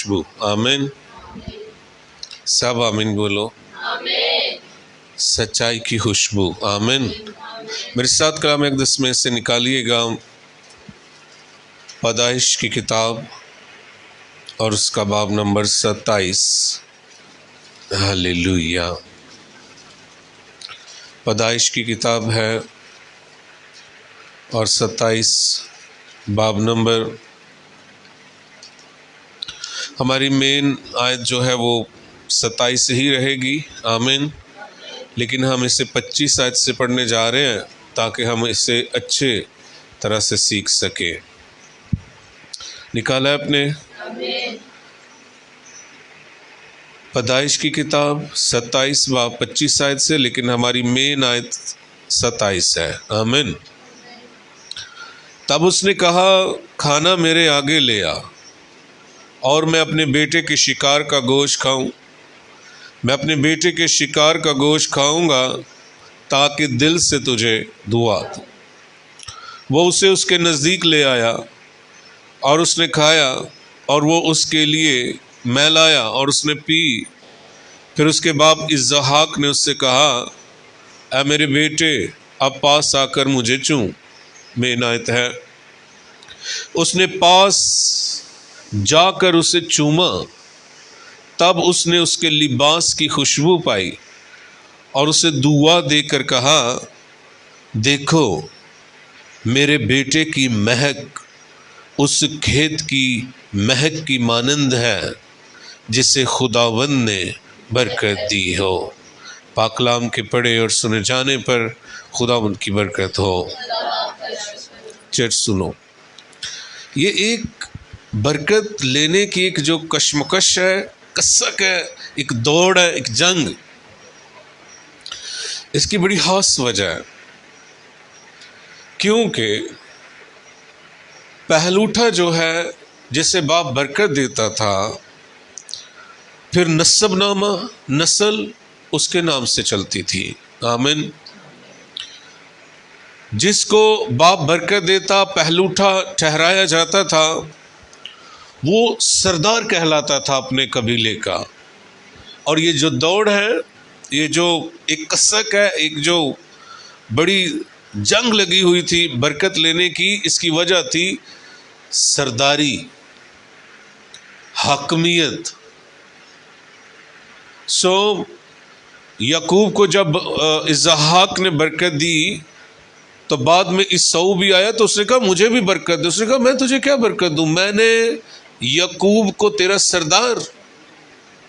خوشبو. آمین. سب آمین بولو. سچائی کی خوشبو. آمین. میرے ساتھ کلام اقدس میں سے نکالیے گا پیدائش کی کتاب اور اس کا باب نمبر 27. ہلیلویا. پیدائش کی کتاب ہے اور 27 باب نمبر. ہماری مین آیت جو ہے وہ 27 ہی رہے گی. آمین. لیکن ہم اسے 25 آیت سے پڑھنے جا رہے ہیں تاکہ ہم اسے اچھے طرح سے سیکھ سکیں. نکالا اپنے پیدائش کی کتاب 27 باب 25 آیت سے، لیکن ہماری مین آیت 27 ہے. آمین. تب اس نے کہا کھانا میرے آگے لے آ اور میں اپنے بیٹے کے شکار کا گوشت کھاؤں. میں اپنے بیٹے کے شکار کا گوشت کھاؤں گا تاکہ دل سے تجھے دعا دوں. وہ اسے اس کے نزدیک لے آیا اور اس نے کھایا اور وہ اس کے لیے میلایا اور اس نے پی. پھر اس کے باپ اسحاق نے اس سے کہا اے میرے بیٹے اب پاس آ کر مجھے چوم. میں عنایت ہے. اس نے پاس جا کر اسے چوما. تب اس نے اس کے لباس کی خوشبو پائی اور اسے دعا دے کر کہا دیکھو میرے بیٹے کی مہک اس کھیت کی مہک کی مانند ہے جسے خداوند نے برکت دی ہو. پاک کلام کے پڑھے اور سنے جانے پر خداوند کی برکت ہو. چرچ سنو، یہ ایک برکت لینے کی ایک جو کشمکش ہے، کسک ہے، ایک دوڑ ہے، ایک جنگ، اس کی بڑی خاص وجہ ہے. کیونکہ پہلوٹا جو ہے جسے باپ برکت دیتا تھا، پھر نسب نامہ نسل اس کے نام سے چلتی تھی. آمین. جس کو باپ برکت دیتا پہلوٹا ٹھہرایا جاتا تھا، وہ سردار کہلاتا تھا اپنے قبیلے کا. اور یہ جو دوڑ ہے، یہ جو ایک کسک ہے، ایک جو بڑی جنگ لگی ہوئی تھی برکت لینے کی، اس کی وجہ تھی سرداری، حاکمیت. یعقوب کو جب اسحاق نے برکت دی تو بعد میں عیساؤ بھی آیا تو اس نے کہا مجھے بھی برکت دے. اس نے کہا میں تجھے کیا برکت دوں، میں نے یعقوب کو تیرا سردار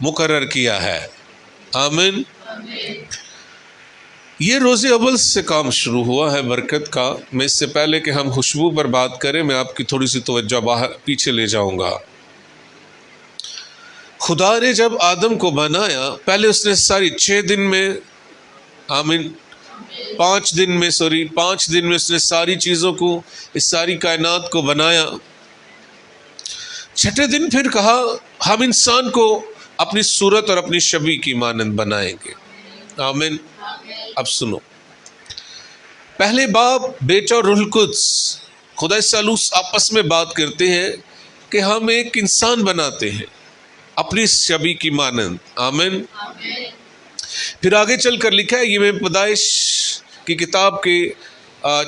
مقرر کیا ہے. آمین. یہ روز اول سے کام شروع ہوا ہے برکت کا. میں اس سے پہلے کہ ہم خوشبو پر بات کریں، میں آپ کی تھوڑی سی توجہ باہر پیچھے لے جاؤں گا. خدا نے جب آدم کو بنایا، پہلے اس نے ساری 6 دن میں، آمین، 5 دن میں اس نے ساری چیزوں کو، اس ساری کائنات کو بنایا. 6 دن پھر کہا ہم انسان کو اپنی صورت اور اپنی شبیہ کی مانند بنائیں گے. آمین. اب سنو، پہلے باپ، بیٹا اور روح القدس خدا ثالوث آپس میں بات کرتے ہیں کہ ہم ایک انسان بناتے ہیں اپنی شبیہ کی مانند. آمین. پھر آگے چل کر لکھا ہے، یہ میں پیدائش کی کتاب کے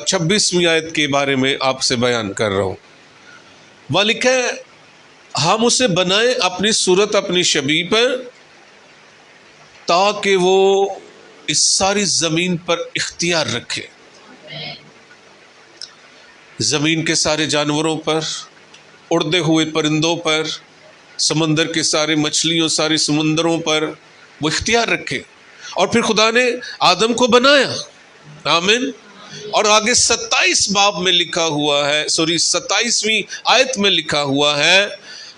26ویں آیت کے بارے میں آپ سے بیان کر رہا ہوں. وہاں لکھا ہے ہم اسے بنائیں اپنی صورت اپنی شبیہ پر تاکہ وہ اس ساری زمین پر اختیار رکھے. زمین کے سارے جانوروں پر، اڑتے ہوئے پرندوں پر، سمندر کے سارے مچھلیوں، سارے سمندروں پر وہ اختیار رکھے. اور پھر خدا نے آدم کو بنایا. آمین. اور آگے 27 باب میں لکھا ہوا ہے، 27ویں آیت میں لکھا ہوا ہے،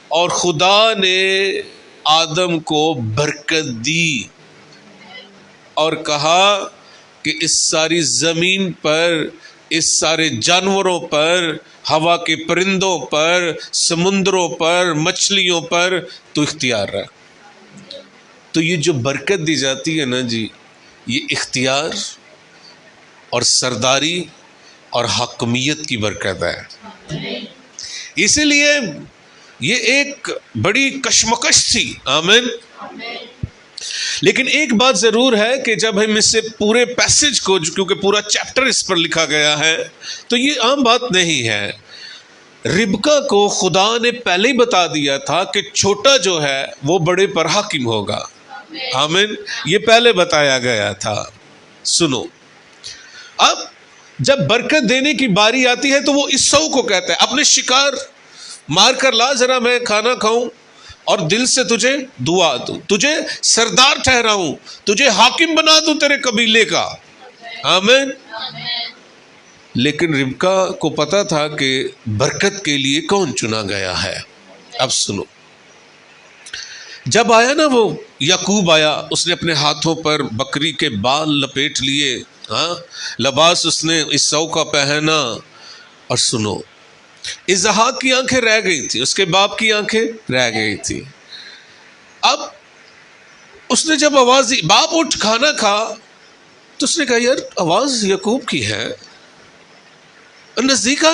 اور خدا نے آدم کو برکت دی اور کہا کہ اس ساری زمین پر، اس سارے جانوروں پر، ہوا کے پرندوں پر، سمندروں پر، مچھلیوں پر تو اختیار رکھ. تو یہ جو برکت دی جاتی ہے نا جی، یہ اختیار اور سرداری اور حاکمیت کی برکت ہے. اسی لیے یہ ایک بڑی کشمکش تھی. آمین. لیکن ایک بات ضرور ہے کہ جب ہم اس سے پورے پیسج کو، کیونکہ پورا چیپٹر اس پر لکھا گیا ہے، تو یہ عام بات نہیں ہے. ربکا کو خدا نے پہلے ہی بتا دیا تھا کہ چھوٹا جو ہے وہ بڑے پر حاکم ہوگا. آمین. یہ پہلے بتایا گیا تھا. سنو، اب جب برکت دینے کی باری آتی ہے تو وہ عیسو کو کہتا ہے اپنے شکار مار کر لا، ذرا میں کھانا کھاؤں اور دل سے تجھے دعا دوں، تجھے سردار ٹھہراؤں، تجھے حاکم بنا دوں تیرے قبیلے کا. آمین. لیکن ربکا کو پتا تھا کہ برکت کے لیے کون چنا گیا ہے. اب سنو، جب آیا نا وہ یعقوب آیا، اس نے اپنے ہاتھوں پر بکری کے بال لپیٹ لیے، لباس اس نے عیسو کا پہنا، اور سنو، اسحاق کی آنکھیں رہ گئی تھی، اس کے باپ کی آنکھیں رہ گئی تھی. اب اس نے جب آواز دی باپ اٹھ کھانا کھا، تو اس نے کہا یار آواز یعقوب کی ہے. نزدیک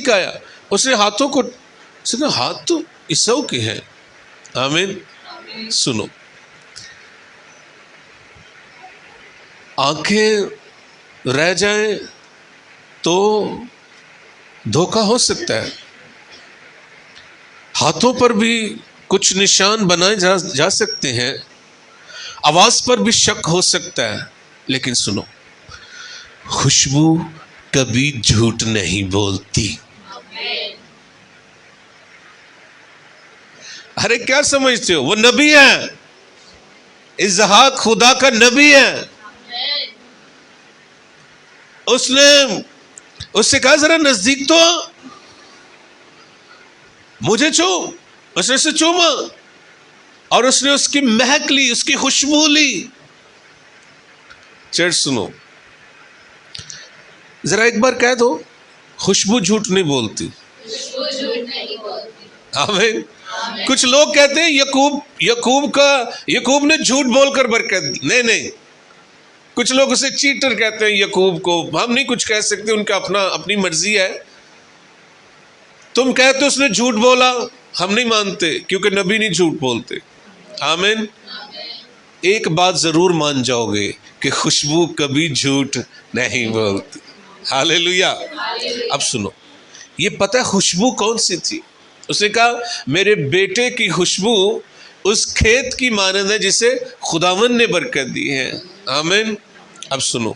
آیا، اس نے ہاتھوں کو، اس نے ہاتھ تو عیسو کے ہیں. آمین. سنو، آنکھیں رہ جائیں تو دھوکہ ہو سکتا ہے، ہاتھوں پر بھی کچھ نشان بنائے جا سکتے ہیں، آواز پر بھی شک ہو سکتا ہے. لیکن سنو، خوشبو کبھی جھوٹ نہیں بولتی. ارے کیا سمجھتے ہو؟ وہ نبی ہے، اسحاق خدا کا نبی ہے. اس نے اس سے کہا ذرا نزدیک تو آ، مجھے چوم. اس نے اسے چوما اور اس نے اس کی مہک لی، اس کی خوشبو لی. چرچ سنو، ذرا ایک بار کہہ دو، خوشبو جھوٹ نہیں بولتی. آمین. کچھ لوگ کہتے ہیں یعقوب نے جھوٹ بول کر برکت دی. نہیں، کچھ لوگ اسے چیٹر کہتے ہیں. یعقوب کو ہم نہیں کچھ کہہ سکتے، ان کا اپنی مرضی ہے. تم کہتے اس نے جھوٹ بولا، ہم نہیں مانتے کیونکہ نبی نہیں جھوٹ بولتے. آمین. ایک بات ضرور مان جاؤ گے کہ خوشبو کبھی جھوٹ نہیں بولتی. ہاللیلویا. اب سنو، یہ پتہ ہے خوشبو کون سی تھی؟ اس نے کہا میرے بیٹے کی خوشبو اس کھیت کی مانند ہے جسے خداوند نے برکت دی ہے. آمین. اب سنو،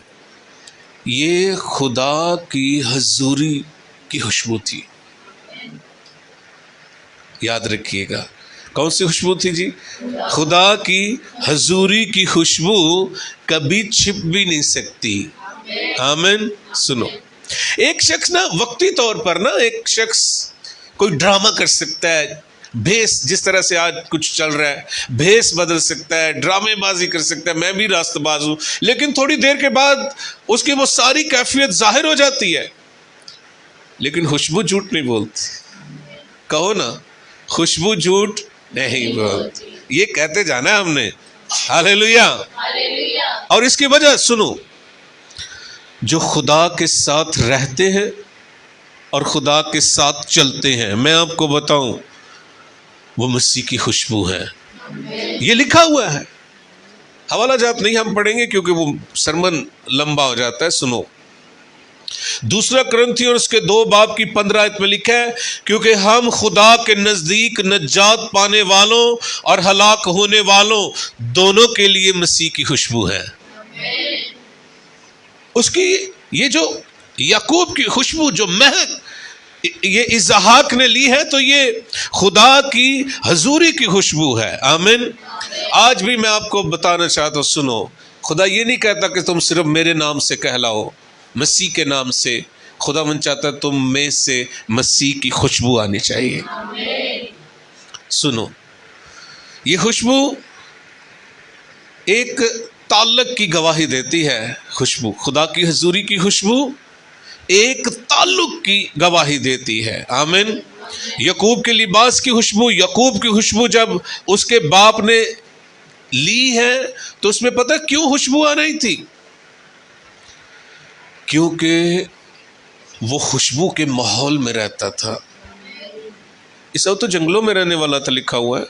یہ خدا کی حضوری کی خوشبو تھی. یاد رکھیے گا، کون سی خوشبو تھی جی؟ خدا کی حضوری کی خوشبو کبھی چھپ بھی نہیں سکتی. آمین. سنو، ایک شخص نا وقتی طور پر نا ایک شخص کوئی ڈرامہ کر سکتا ہے، بھیس جس طرح سے آج کچھ چل رہا ہے، بھیس بدل سکتا ہے، ڈرامے بازی کر سکتا ہے، میں بھی راست باز ہوں، لیکن تھوڑی دیر کے بعد اس کی وہ ساری کیفیت ظاہر ہو جاتی ہے. لیکن خوشبو جھوٹ نہیں بولتی. کہو نا، خوشبو جھوٹ نہیں بولتی. یہ کہتے جانا ہے ہم نے. ہاللیلویا. اور اس کی وجہ سنو، جو خدا کے ساتھ رہتے ہیں اور خدا کے ساتھ چلتے ہیں، میں آپ کو بتاؤں وہ مسیح کی خوشبو ہے. یہ لکھا ہوا ہے، حوالہ جات نہیں ہم پڑھیں گے کیونکہ وہ سرمن لمبا ہو جاتا ہے. سنو، دوسرا کرنتھی اور اس کے 2 باب کی 15 آیت میں لکھا ہے کیونکہ ہم خدا کے نزدیک نجات پانے والوں اور ہلاک ہونے والوں دونوں کے لیے مسیح کی خوشبو ہے. اس کی یہ جو یعقوب کی خوشبو جو مہک یہ اسحاق نے لی ہے تو یہ خدا کی حضوری کی خوشبو ہے. آمین. آج بھی میں آپ کو بتانا چاہتا ہوں، سنو، خدا یہ نہیں کہتا کہ تم صرف میرے نام سے کہلاؤ، مسیح کے نام سے. خدا من چاہتا ہے تم میں سے مسیح کی خوشبو آنی چاہیے. سنو، یہ خوشبو ایک تعلق کی گواہی دیتی ہے. خوشبو، خدا کی حضوری کی خوشبو ایک تعلق کی گواہی دیتی ہے. آمین. یعقوب کے لباس کی خوشبو، یعقوب کی خوشبو جب اس کے باپ نے لی ہے تو اس میں پتہ کیوں خوشبو آ رہی تھی؟ کیونکہ وہ خوشبو کے ماحول میں رہتا تھا. اس وقت تو جنگلوں میں رہنے والا تھا، لکھا ہوا ہے،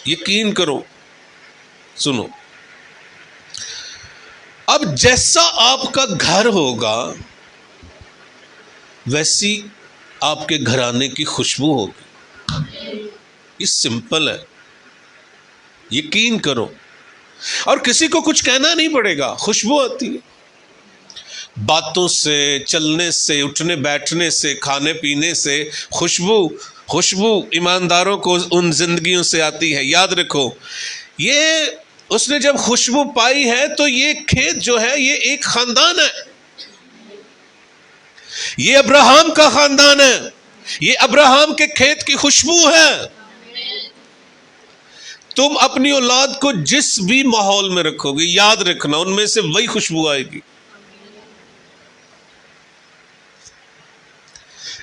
یقین کرو. سنو، اب جیسا آپ کا گھر ہوگا ویسی آپ کے گھرانے کی خوشبو ہوگی. یہ سمپل ہے، یقین کرو. اور کسی کو کچھ کہنا نہیں پڑے گا، خوشبو آتی ہے باتوں سے، چلنے سے، اٹھنے بیٹھنے سے، کھانے پینے سے. خوشبو ایمانداروں کو ان زندگیوں سے آتی ہے. یاد رکھو، یہ اس نے جب خوشبو پائی ہے تو یہ کھیت جو ہے یہ ایک خاندان ہے. یہ ابراہیم کا خاندان ہے، یہ ابراہیم کے کھیت کی خوشبو ہے. تم اپنی اولاد کو جس بھی ماحول میں رکھو گے، یاد رکھنا ان میں سے وہی خوشبو آئے گی.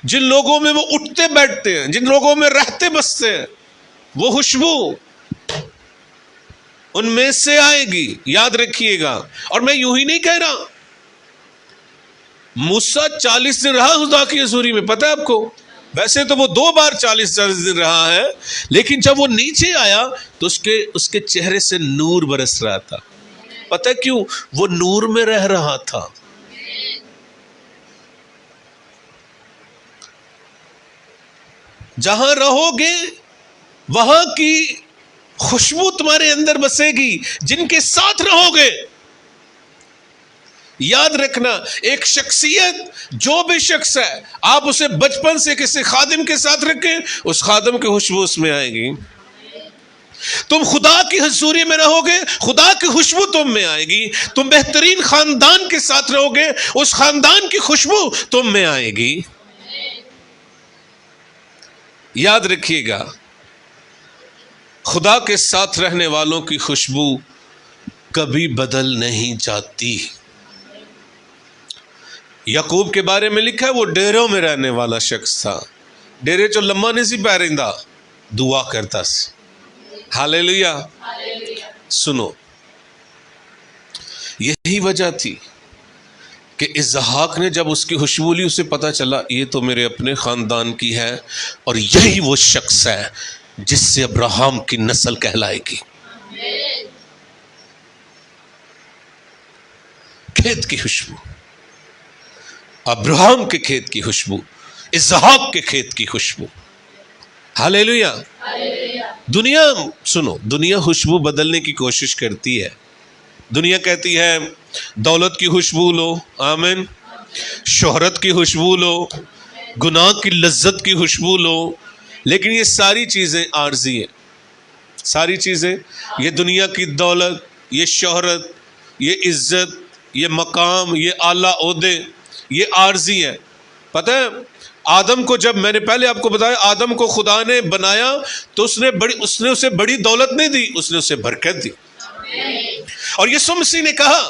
جن لوگوں میں وہ اٹھتے بیٹھتے ہیں، جن لوگوں میں رہتے بستے ہیں، وہ خوشبو ان میں سے آئے گی. یاد رکھیے گا. اور میں یوں ہی نہیں کہہ رہا، موسیٰ 40 دن رہا خدا کی حضوری میں، پتہ ہے آپ کو؟ ویسے تو وہ 2 بار 40 دن رہا ہے، لیکن جب وہ نیچے آیا تو اس کے چہرے سے نور برس رہا تھا. پتہ کیوں؟ وہ نور میں رہ رہا تھا. جہاں رہو گے وہاں کی خوشبو تمہارے اندر بسے گی، جن کے ساتھ رہو گے. یاد رکھنا، ایک شخصیت جو بھی شخص ہے، آپ اسے بچپن سے کسی خادم کے ساتھ رکھیں، اس خادم کی خوشبو اس میں آئے گی. تم خدا کی حضوری میں رہو گے، خدا کی خوشبو تم میں آئے گی. تم بہترین خاندان کے ساتھ رہو گے، اس خاندان کی خوشبو تم میں آئے گی. یاد رکھیے گا، خدا کے ساتھ رہنے والوں کی خوشبو کبھی بدل نہیں جاتی. یعقوب کے بارے میں لکھا ہے وہ ڈیروں میں رہنے والا شخص تھا. ڈیرے چو لمبا نہیں سی پہ رہندا، دعا کرتا سی. ہاللیلویا. سنو، یہی وجہ تھی کہ اسحاق نے جب اس کی خوشبو لی، اسے پتا چلا یہ تو میرے اپنے خاندان کی ہے، اور یہی وہ شخص ہے جس سے ابراہیم کی نسل کہلائے گی. کھیت کی خوشبو، ابراہیم کے کھیت کی خوشبو، اسحاق کے کھیت کی خوشبو. ہاللیلویا. دنیا، سنو، دنیا خوشبو بدلنے کی کوشش کرتی ہے. دنیا کہتی ہے دولت کی خوشبو لو، آمین، شہرت کی خوشبو لو، گناہ کی لذت کی خوشبو لو. لیکن یہ ساری چیزیں عارضی ہیں. ساری چیزیں، یہ دنیا کی دولت، یہ شہرت، یہ عزت، یہ مقام، یہ اعلیٰ عہدے، یہ عارضی ہیں. پتہ ہے آدم کو، جب میں نے پہلے آپ کو بتایا آدم کو خدا نے بنایا تو اس نے اسے بڑی دولت نہیں دی، اس نے اسے برکت دی. اور یسوع مسیح نے کہا،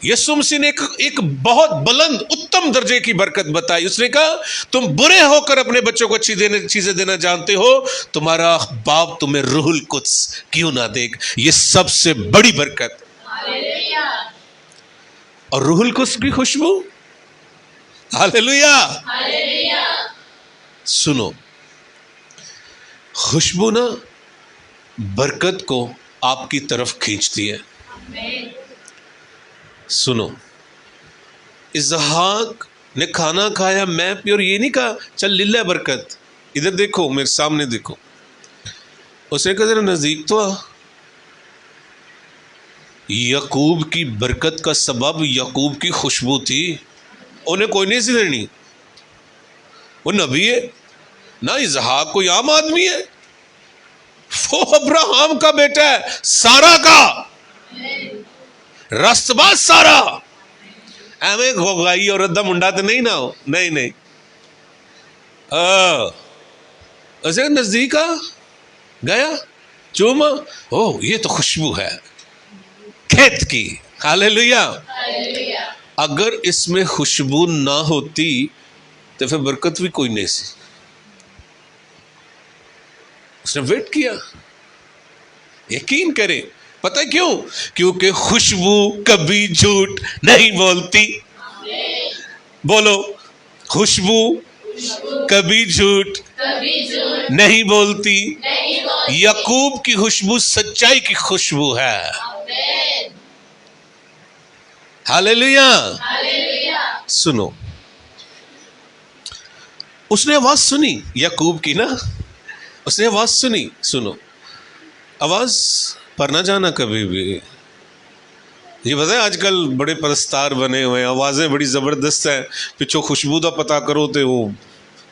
یسوع مسیح نے ایک بہت بلند اتم درجے کی برکت بتائی. اس نے کہا تم برے ہو کر اپنے بچوں کو اچھی چیزیں دینا جانتے ہو، تمہارا باپ تمہیں روح القدس کیوں نہ دے گا؟ یہ سب سے بڑی برکت. اور روح القدس کی خوشبو، ہاللیلویا. سنو، خوشبو نا برکت کو آپ کی طرف کھینچتی ہے. سنو، اسحاق نے کھانا کھایا، میں پی، اور یہ نہیں کہا چل لے برکت. ادھر دیکھو، میرے سامنے دیکھو. اس نے کہا ذرا نزدیک تو آ. یعقوب کی برکت کا سبب یعقوب کی خوشبو تھی. انہیں کوئی نہیں سی دینی. وہ نبی ہے نہ، اسحاق کوئی عام آدمی ہے، وہ ابراہیم کا بیٹا ہے، سارا کا رست باز. سارا ایویں گھوگائی اور ادھا منڈا تو نہیں نہ ہو، نہیں. اسے نزدیک آ گیا، چوما، یہ تو خوشبو ہے کھیت کی. ہاللیلویا. اگر اس میں خوشبو نہ ہوتی تو پھر برکت بھی کوئی نہیں سی. اس نے ویٹ کیا. یقین کریں، پتہ کیوں؟ کیونکہ خوشبو کبھی جھوٹ نہیں بولتی. بولو، خوشبو کبھی جھوٹ نہیں بولتی۔ یعقوب کی خوشبو سچائی کی خوشبو ہے۔ ہاللیلویا۔ سنو، اس نے آواز سنی یعقوب کی نا، اس نے آواز سنی۔ سنو، آواز پر نہ جانا کبھی بھی۔ یہ پتہ ہے آج کل بڑے پرستار بنے ہوئے ہیں، آوازیں بڑی زبردست ہیں، پچھو خوشبو دا پتا کرو تے وہ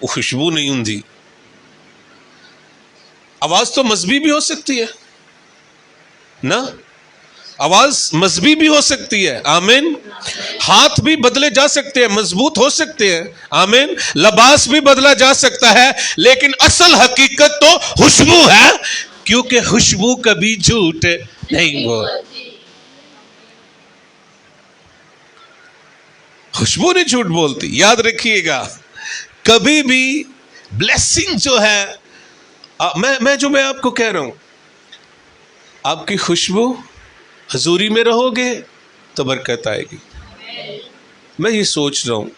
خوشبو نہیں ہوندی۔ آواز تو مذہبی بھی ہو سکتی ہے نا، آواز مذہبی بھی ہو سکتی ہے، آمین۔ ہاتھ بھی بدلے جا سکتے ہیں، مضبوط ہو سکتے ہیں، آمین۔ لباس بھی بدلا جا سکتا ہے، لیکن اصل حقیقت تو خوشبو ہے، کیونکہ خوشبو کبھی جھوٹ نہیں بولتی۔ خوشبو نہیں جھوٹ بولتی، یاد رکھیے گا۔ کبھی بھی بلیسنگ جو ہے، میں آپ کو کہہ رہا ہوں، آپ کی خوشبو حضوری میں رہو گے تو برکت آئے گی۔ میں یہ سوچ رہا ہوں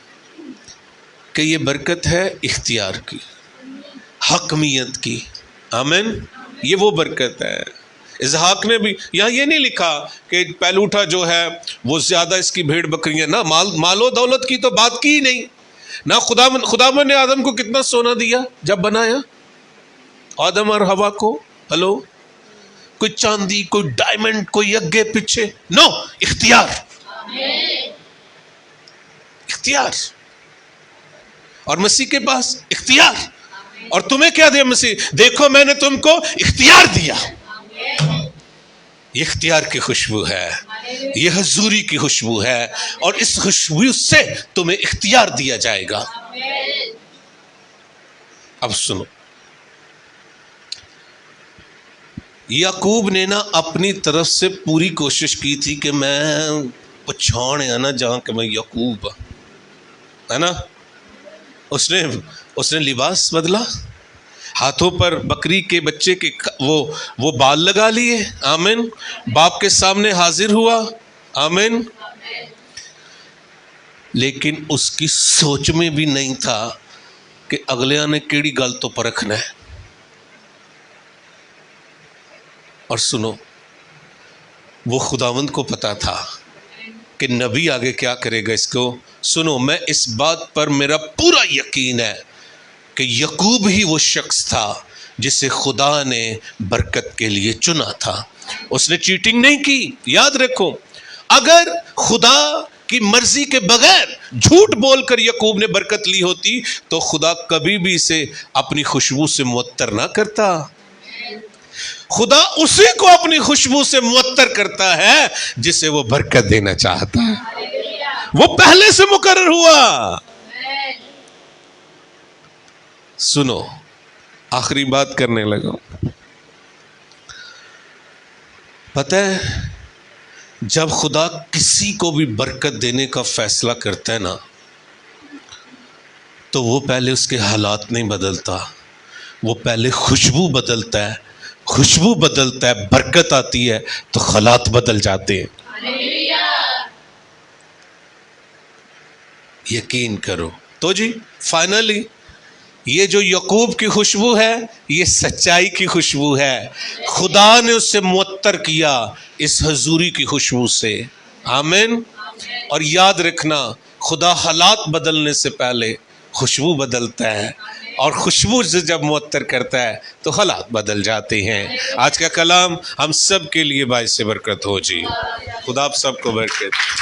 کہ یہ برکت ہے اختیار کی، حکمیت کی، آمین۔ یہ وہ برکت ہے۔ اسحاق نے بھی یہاں یہ نہیں لکھا کہ پہلوٹا جو ہے وہ زیادہ اس کی بھیڑ بکریاں، نہ مال و دولت کی تو بات کی ہی نہیں، نہ خدا نے آدم کو کتنا سونا دیا جب بنایا آدم اور حوا کو، ہلو، کوئی چاندی، کوئی ڈائمنڈ، کوئی اگے پیچھے، نو، اختیار، اختیار۔ اور مسیح کے پاس اختیار، اور تمہیں کیا دیا مسیح؟ دیکھو میں نے تم کو اختیار دیا۔ یہ اختیار کی خوشبو ہے، یہ حضوری کی خوشبو ہے، اور اس خوشبو سے تمہیں اختیار دیا جائے گا۔ اب سنو، یعقوب نے نا اپنی طرف سے پوری کوشش کی تھی کہ میں پچھاڑ ہے نا جہاں کہ میں یعقوب ہے نا۔ اس نے لباس بدلا، ہاتھوں پر بکری کے بچے کے وہ بال لگا لیے، آمین۔ باپ کے سامنے حاضر ہوا، آمین۔ لیکن اس کی سوچ میں بھی نہیں تھا کہ اگلیاں نے کیڑی گل تو پرکھنا ہے۔ اور سنو، وہ خداوند کو پتا تھا کہ نبی آگے کیا کرے گا اس کو۔ سنو، میں اس بات پر میرا پورا یقین ہے کہ یعقوب ہی وہ شخص تھا جسے خدا نے برکت کے لیے چنا تھا۔ اس نے چیٹنگ نہیں کی، یاد رکھو۔ اگر خدا کی مرضی کے بغیر جھوٹ بول کر یعقوب نے برکت لی ہوتی تو خدا کبھی بھی اسے اپنی خوشبو سے معطر نہ کرتا۔ خدا اسی کو اپنی خوشبو سے معطر کرتا ہے جسے وہ برکت دینا چاہتا ہے، وہ پہلے سے مقرر ہوا۔ سنو، آخری بات کرنے لگا۔ پتہ ہے جب خدا کسی کو بھی برکت دینے کا فیصلہ کرتا ہے نا تو وہ پہلے اس کے حالات نہیں بدلتا، وہ پہلے خوشبو بدلتا ہے۔ خوشبو بدلتا ہے، برکت آتی ہے تو حالات بدل جاتے ہیں۔ یقین کرو تو جی فائنلی یہ جو یعقوب کی خوشبو ہے یہ سچائی کی خوشبو ہے۔ خدا نے اس سے معطر کیا اس حضوری کی خوشبو سے، آمین۔ اور یاد رکھنا، خدا حالات بدلنے سے پہلے خوشبو بدلتا ہے، اور خوشبو سے جب معطر کرتا ہے تو حالات بدل جاتے ہیں۔ آج کا کلام ہم سب کے لیے باعث برکت ہو جی۔ خدا آپ سب کو برکت۔